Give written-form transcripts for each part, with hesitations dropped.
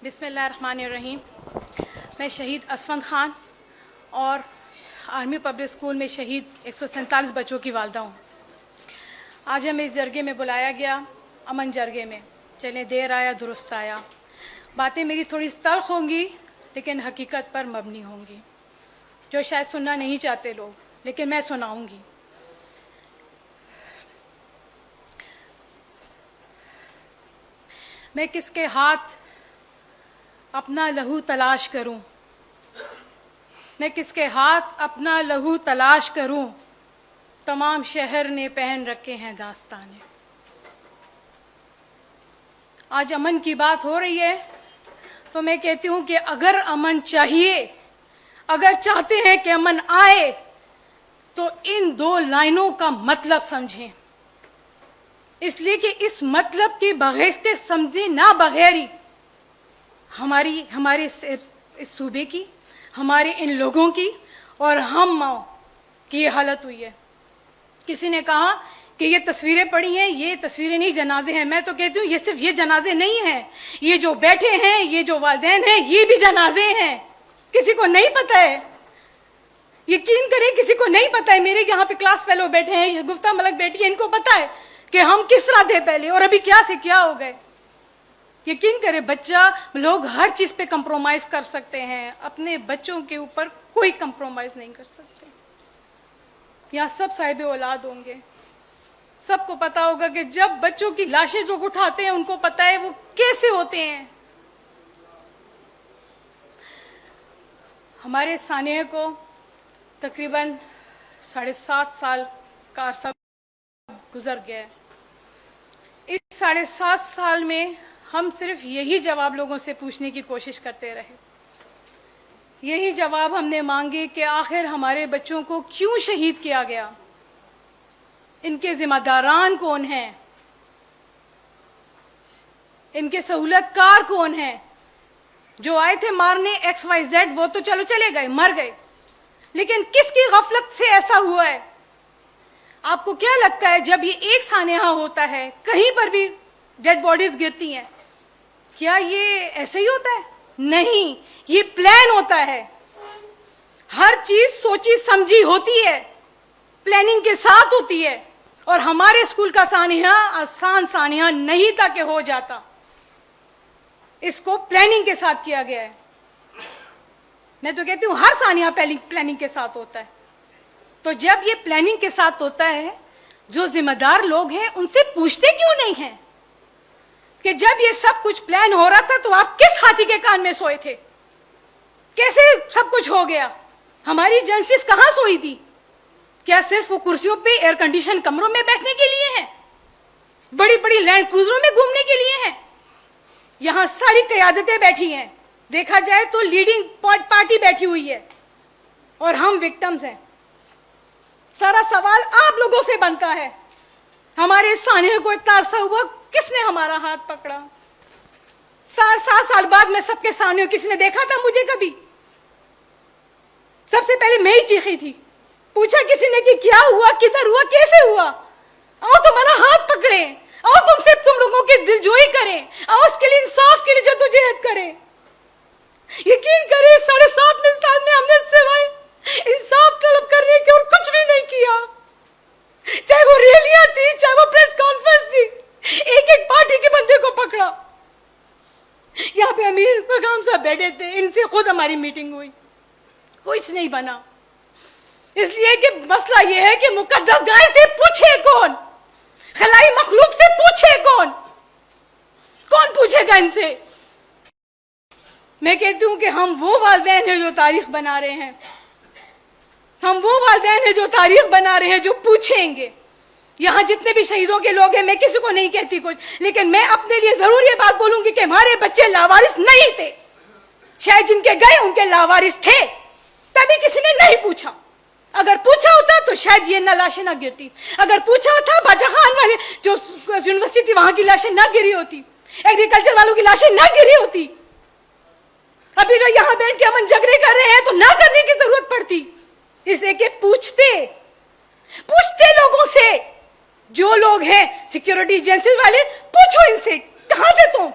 बिस्मिल्लाहिर्रहमानिर्रहीम। मैं शहीद असफंद ख़ान और आर्मी पब्लिक स्कूल में शहीद 147 बच्चों की वालदा हूँ। आज हमें इस जरगे में बुलाया गया, अमन जरगे में। चलें, देर आया दुरुस्त आया। बातें मेरी थोड़ी तल्ख होंगी लेकिन हकीकत पर मबनी होंगी, जो शायद सुनना नहीं चाहते लोग, लेकिन मैं सुनाऊंगी। मैं किसके हाथ अपना लहू तलाश करूं, मैं किसके हाथ अपना लहू तलाश करूं, तमाम शहर ने पहन रखे हैं दास्ताने। आज अमन की बात हो रही है तो मैं कहती हूं कि अगर अमन चाहिए, अगर चाहते हैं कि अमन आए, तो इन दो लाइनों का मतलब समझें। इसलिए कि इस मतलब के बगैर के समझे ना बगैरी हमारे इस सूबे की, हमारे इन लोगों की और हम माओ की ये हालत हुई है। किसी ने कहा कि ये तस्वीरें पड़ी हैं, ये तस्वीरें नहीं, जनाजे हैं। मैं तो कहती हूँ ये सिर्फ ये जनाजे नहीं हैं, ये जो बैठे हैं, ये जो वालिदैन हैं, ये भी जनाजे हैं। किसी को नहीं पता है, यकीन करें किसी को नहीं पता है। मेरे यहाँ पे क्लास फेलो बैठे हैं, गुफ्ता मलक बैठी है, इनको पता है कि हम किस तरह थे पहले और अभी क्या से क्या हो गए। यकीन करें, बच्चा, लोग हर चीज पे कंप्रोमाइज कर सकते हैं, अपने बच्चों के ऊपर कोई कंप्रोमाइज नहीं कर सकते। यहाँ सब साहिब औलाद होंगे, सबको पता होगा कि जब बच्चों की लाशें जो उठाते हैं उनको पता है वो कैसे होते हैं। हमारे सानिया को तकरीबन 7.5 साल का अरसा गुजर गया है। इस 7.5 साल में हम सिर्फ यही जवाब लोगों से पूछने की कोशिश करते रहे, यही जवाब हमने मांगे कि आखिर हमारे बच्चों को क्यों शहीद किया गया, इनके जिम्मेदारान कौन हैं, इनके सहूलतकार कौन हैं। जो आए थे मारने XYZ वो तो चलो चले गए, मर गए, लेकिन किसकी गफलत से ऐसा हुआ है? आपको क्या लगता है जब ये एक सानेहा होता है, कहीं पर भी डेड बॉडीज गिरती हैं, क्या ये ऐसे ही होता है? नहीं, ये प्लान होता है। हर चीज सोची समझी होती है, प्लानिंग के साथ होती है। और हमारे स्कूल का सानिया आसान सानिया नहीं था कि हो जाता, इसको प्लानिंग के साथ किया गया है। मैं तो कहती हूं हर सानिया प्लानिंग के साथ होता है। तो जब ये प्लानिंग के साथ होता है, जो जिम्मेदार लोग हैं उनसे पूछते क्यों नहीं हैं कि जब ये सब कुछ प्लान हो रहा था तो आप किस हाथी के कान में सोए थे, कैसे सब कुछ हो गया? हमारी एजेंसीज कहां सोई थी? क्या सिर्फ वो कुर्सियों पे एयर कंडीशन कमरों में बैठने के लिए हैं? बड़ी बड़ी लैंड क्रूजरों में घूमने के लिए हैं? यहां सारी क़यादतें बैठी हैं, देखा जाए तो लीडिंग पार्टी बैठी हुई है और हम विक्टिम्स हैं। सारा सवाल आप लोगों से बनता है। हमारे सानिया को इतना अरसा हुआ, किसने हमारा हाथ पकड़ा? 7 साल बाद मैं सबके सानियों, किसी ने देखा था मुझे कभी? सबसे पहले मैं ही चीखी थी। पूछा किसी ने कि क्या हुआ, किधर हुआ, कैसे हुआ? आओ तुम्हारा हाथ पकड़े, आओ तुमसे तुम लोगों की दिलजोई करें, आओ उसके लिए, इंसाफ के लिए जद्दोजहद करें। यकीन करें 7.5 साल में हमने सिवाय इंसाफ तलब करने के और कुछ भी नहीं किया। चाहे वो रैलियां थी, चाहे वो प्रेस कॉन्फ्रेंस थी, एक एक पार्टी के बंदे को पकड़ा। यहाँ पे अमीर पैगाम साहब बैठे थे, इनसे खुद हमारी मीटिंग हुई, कुछ नहीं बना। इसलिए कि मसला यह है कि मुकद्दस गाय से पूछे कौन, खलाई मखलूक से पूछे कौन, कौन पूछेगा इनसे? मैं कहती हूं कि हम वो वालिदैन हैं जो तारीख बना रहे हैं, हम वो वालिदैन हैं जो तारीख बना रहे हैं, जो पूछेंगे। यहाँ जितने भी शहीदों के लोग हैं, मैं किसी को नहीं कहती कुछ, लेकिन मैं अपने लिए जरूर ये बात बोलूंगी कि हमारे बच्चे लावारिस नहीं थे। शायद जिनके गए उनके लावारिस थे, तभी किसी ने नहीं पूछा। अगर पूछा होता तो शायद ये लाशें ना गिरती। अगर पूछा था बाजा खान वाले जो यूनिवर्सिटी थी, वहां की लाशें ना गिरी होती, एग्रीकल्चर वालों की लाशें ना गिरी होती। अभी जो यहाँ बैठ के अमन झगड़े कर रहे हैं तो ना करने की जरूरत पड़ती, इसलिए कि पूछते लोगों से, जो लोग हैं सिक्योरिटी एजेंसी वाले, पूछो इनसे कहां थे तुम?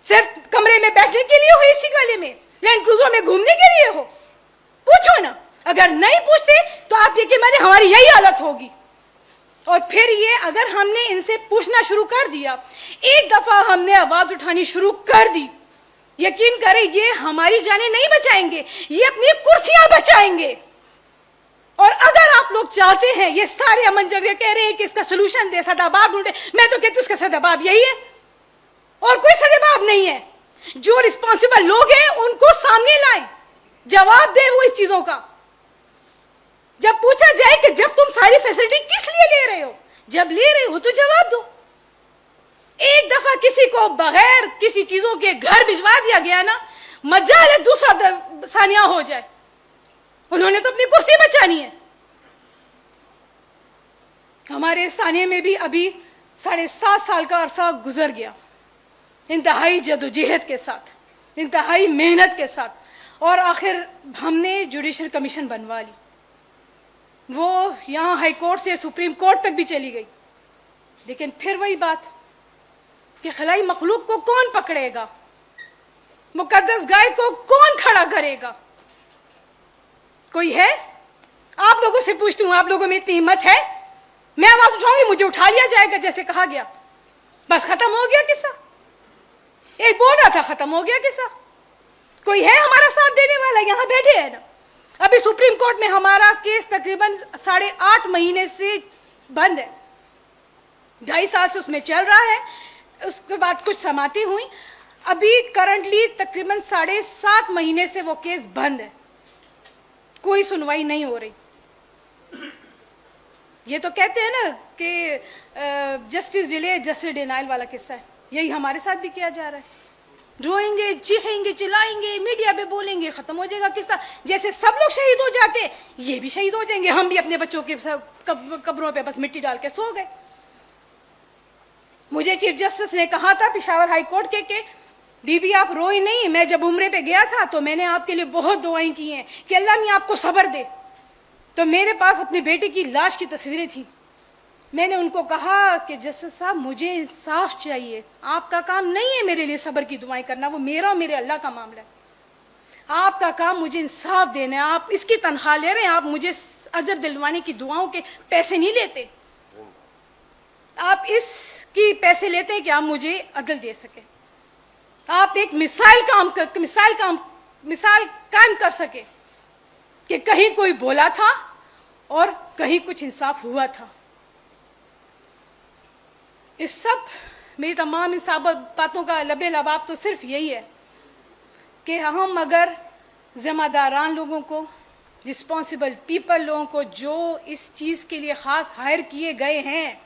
सिर्फ कमरे बैठने के लिए हो एसी वाले में, लैंड क्रूजर में घूमने के लिए हो? पूछो ना। अगर नहीं पूछते तो आप यकीन मानिए हमारी यही हालत होगी। और फिर ये अगर हमने इनसे पूछना शुरू कर दिया, एक दफा हमने आवाज उठानी शुरू कर दी, यकीन करें ये हमारी जानें नहीं बचाएंगे, ये अपनी कुर्सियां बचाएंगे। और अगर आप लोग चाहते हैं, ये सारे अमन जगह कह रहे हैं कि इसका सोल्यूशन दे, सदाबाब ढूंढे, मैं तो कहती हूं उसका सदाबाब यही है और कोई सदाबाब नहीं है। जो रिस्पॉन्सिबल लोग हैं उनको सामने लाएं, जवाब दे वो इस चीजों का। जब पूछा जाए कि जब तुम सारी फैसिलिटी किस लिए ले रहे हो, जब ले रहे हो तो जवाब दो। एक दफा किसी को बगैर किसी चीजों के घर भिजवा दिया गया ना, मजाल है दूसरा सानिया हो जाए। उन्होंने तो अपनी कुर्सी बचानी है। हमारे सानिया में भी अभी 7.5 साल का अरसा गुजर गया, इंतहाई जदोजहद के साथ, इंतहाई मेहनत के साथ, और आखिर हमने जुडिशल कमीशन बनवा ली। वो यहाँ हाई कोर्ट से सुप्रीम कोर्ट तक भी चली गई। लेकिन फिर वही बात कि खलाई मखलूक को कौन पकड़ेगा, मुकद्दस गाय को कौन खड़ा करेगा? कोई है? आप लोगों से पूछती हूं, आप लोगों में इतनी हिम्मत है? मैं आवाज उठाऊंगी, मुझे उठा लिया जाएगा जैसे कहा गया, बस खत्म हो गया किस्सा। एक बोल रहा था खत्म हो गया किस्सा। कोई है हमारा साथ देने वाला? यहां बैठे हैं ना। अभी सुप्रीम कोर्ट में हमारा केस तकरीबन 8.5 महीने से बंद है, 2.5 साल से उसमें चल रहा है। उसके बाद कुछ समाती हुई, अभी करंटली तकरीबन 7.5 महीने से वो केस बंद है, कोई सुनवाई नहीं हो रही। ये तो कहते हैं ना कि जस्टिस डिले जस्टिस डिनाइल वाला किस्सा है, यही हमारे साथ भी किया जा रहा है। रोएंगे, चीखेंगे, चिल्लाएंगे, मीडिया पे बोलेंगे, खत्म हो जाएगा किस्सा। जैसे सब लोग शहीद हो जाते, ये भी शहीद हो जाएंगे। हम भी अपने बच्चों के कब्रों पे बस मिट्टी डाल के सो गए। मुझे चीफ जस्टिस ने कहा था पेशावर हाई कोर्ट के बीबी आप रोई नहीं, मैं जब उम्रे पे गया था तो मैंने आपके लिए बहुत दुआएं की हैं कि अल्लाह ने आपको सब्र दे। तो मेरे पास अपने बेटे की लाश की तस्वीरें थी। मैंने उनको कहा कि जस्टिस साहब मुझे इंसाफ चाहिए, आपका काम नहीं है मेरे लिए सब्र की दुआएं करना, वो मेरा और मेरे अल्लाह का मामला है। आपका काम मुझे इंसाफ देना है। आप इसकी तनख्वाह ले रहे हैं, आप मुझे अजर दिलवाने की दुआओं के पैसे नहीं लेते, आप इसकी पैसे लेते हैं कि आप मुझे अदल दे सके, आप एक मिसाल कायम कर सके कि कहीं कोई बोला था और कहीं कुछ इंसाफ हुआ था। इस सब मेरी तमाम इन सब बातों का लबे लबाब तो सिर्फ यही है कि हम अगर जिम्मेदारान लोगों को, रिस्पॉन्सिबल पीपल लोगों को, जो इस चीज़ के लिए ख़ास हायर किए गए हैं,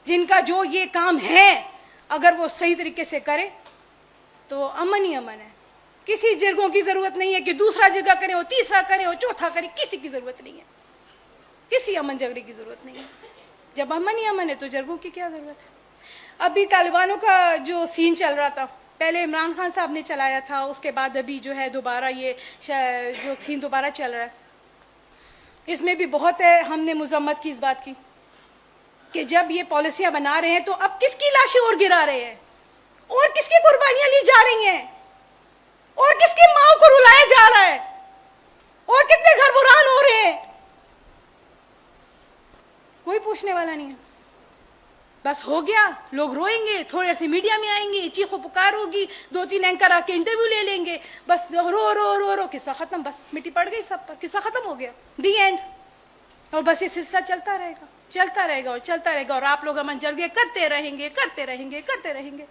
जिनका जो ये काम है, अगर वो सही तरीके से करे तो अमन ही अमन है। किसी जिरगों की ज़रूरत नहीं है कि दूसरा जिरगा करे हो, तीसरा करे हो, चौथा करे, किसी की ज़रूरत नहीं है, किसी अमन जगरे की ज़रूरत नहीं है। जब अमन ही अमन है तो जरगों की क्या ज़रूरत है? अभी तालिबानों का जो सीन चल रहा था, पहले इमरान खान साहब ने चलाया था, उसके बाद अभी जो है दोबारा ये जो सीन दोबारा चल रहा है, इसमें भी बहुत है हमने मजम्मत की इस बात की कि जब ये पॉलिसियां बना रहे हैं तो अब किसकी लाशें और गिरा रहे हैं, और किसकी कुर्बानियां ली जा रही हैं, और किसकी माओ को रुलाया जा रहा है, और कितने घर बुरान हो रहे हैं, कोई पूछने वाला नहीं है। बस हो गया, लोग रोएंगे, थोड़े से मीडिया में आएंगे, चीखो पुकार होगी, 2-3 एंकर आके इंटरव्यू ले लेंगे, बस रो रो रो रो, किस्सा खत्म, बस मिट्टी पड़ गई सब पर, किस्सा खत्म हो गया, दी एंड। और बस ये सिलसिला चलता रहेगा, चलता रहेगा और चलता रहेगा, और आप लोग अमन जरगे करते रहेंगे, करते रहेंगे, करते रहेंगे।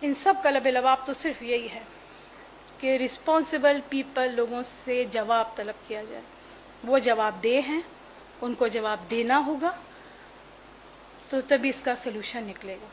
इन सब का लबे लबाब तो सिर्फ यही है कि रिस्पॉन्सिबल पीपल लोगों से जवाब तलब किया जाए। वो जवाब दे हैं, उनको जवाब देना होगा, तो तभी इसका सलूशन निकलेगा।